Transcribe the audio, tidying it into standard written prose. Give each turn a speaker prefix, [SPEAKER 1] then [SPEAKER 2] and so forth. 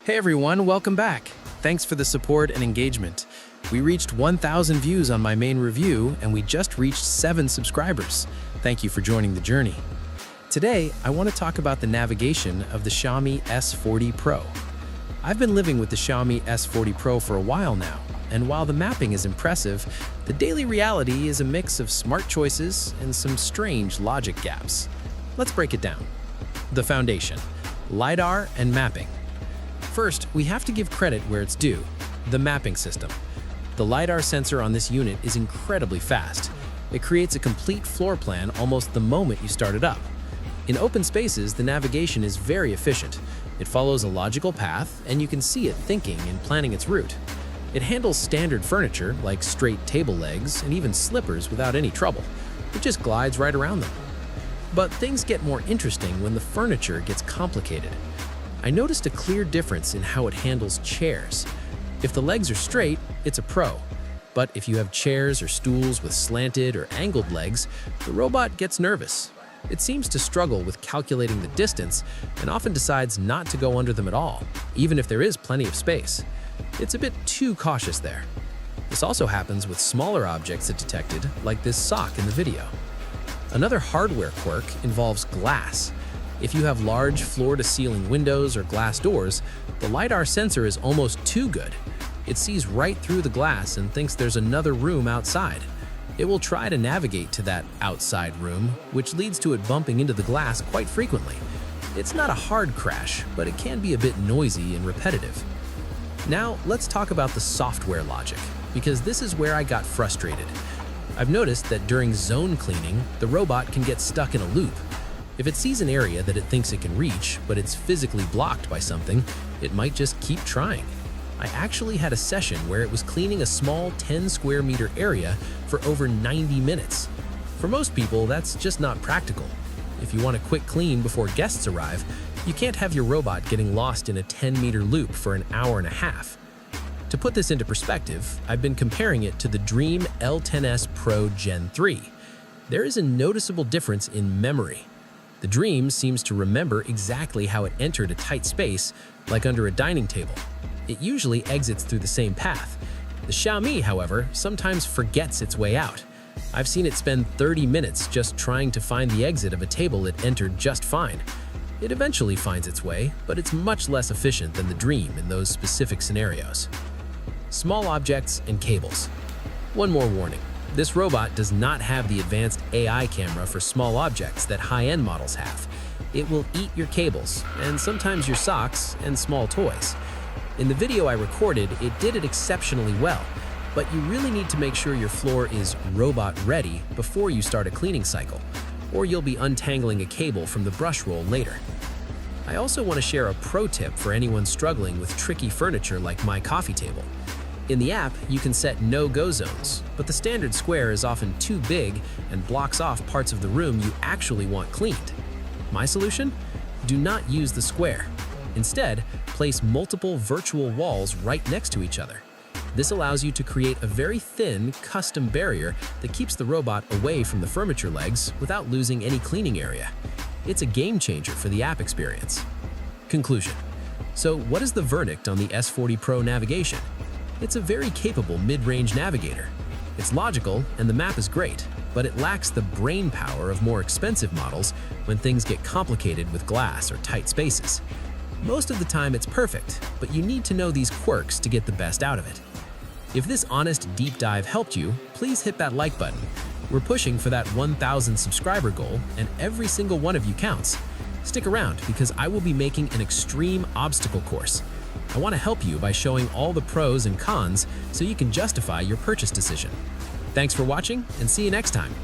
[SPEAKER 1] Hey everyone, welcome back. Thanks for the support and engagement. We reached 1,000 views on my main review, and we just reached 7 subscribers. Thank you for joining the journey. Today, I want to talk about the navigation of the Xiaomi S40 Pro. I've been living with the Xiaomi S40 Pro for a while now, and while the mapping is impressive, the daily reality is a mix of smart choices and some strange logic gaps. Let's break it down. The foundation: Lidar and mapping. First, we have to give credit where it's due: the mapping system. The Lidar sensor on this unit is incredibly fast. It creates a complete floor plan almost the moment you start it up. In open spaces, the navigation is very efficient. It follows a logical path, and you can see it thinking and planning its route. It handles standard furniture like straight table legs and even slippers without any trouble. It just glides right around them. But things get more interesting when the furniture gets complicated. I noticed a clear difference in how it handles chairs. If the legs are straight, it's a pro. But if you have chairs or stools with slanted or angled legs, the robot gets nervous. It seems to struggle with calculating the distance and often decides not to go under them at all, even if there is plenty of space. It's a bit too cautious there. This also happens with smaller objects it detected, like this sock in the video. Another hardware quirk involves glass. If you have large floor-to-ceiling windows or glass doors, the Lidar sensor is almost too good. It sees right through the glass and thinks there's another room outside. It will try to navigate to that outside room, which leads to it bumping into the glass quite frequently. It's not a hard crash, but it can be a bit noisy and repetitive. Now, let's talk about the software logic, because this is where I got frustrated. I've noticed that during zone cleaning, the robot can get stuck in a loop. If it sees an area that it thinks it can reach, but it's physically blocked by something, it might just keep trying. I actually had a session where it was cleaning a small 10 square meter area for over 90 minutes. For most people, that's just not practical. If you want a quick clean before guests arrive, you can't have your robot getting lost in a 10-meter loop for an hour and a half. To put this into perspective, I've been comparing it to the Dreame L10s Pro Gen 3. There is a noticeable difference in memory. The Dreame seems to remember exactly how it entered a tight space, like under a dining table. It usually exits through the same path. The Xiaomi, however, sometimes forgets its way out. I've seen it spend 30 minutes just trying to find the exit of a table it entered just fine. It eventually finds its way, but it's much less efficient than the Dreame in those specific scenarios. Small objects and cables. One more warning. This robot does not have the advanced AI camera for small objects that high-end models have. It will eat your cables, and sometimes your socks and small toys. In the video I recorded, it did it exceptionally well, but you really need to make sure your floor is robot-ready before you start a cleaning cycle, or you'll be untangling a cable from the brush roll later. I also want to share a pro tip for anyone struggling with tricky furniture like my coffee table. In the app, you can set no-go zones, but the standard square is often too big and blocks off parts of the room you actually want cleaned. My solution? Do not use the square. Instead, place multiple virtual walls right next to each other. This allows you to create a very thin, custom barrier that keeps the robot away from the furniture legs without losing any cleaning area. It's a game changer for the app experience. Conclusion. So what is the verdict on the S40 Pro navigation? It's a very capable mid-range navigator. It's logical and the map is great, but it lacks the brain power of more expensive models when things get complicated with glass or tight spaces. Most of the time it's perfect, but you need to know these quirks to get the best out of it. If this honest deep dive helped you, please hit that like button. We're pushing for that 1,000 subscriber goal, and every single one of you counts. Stick around because I will be making an extreme obstacle course. I want to help you by showing all the pros and cons so you can justify your purchase decision. Thanks for watching, and see you next time.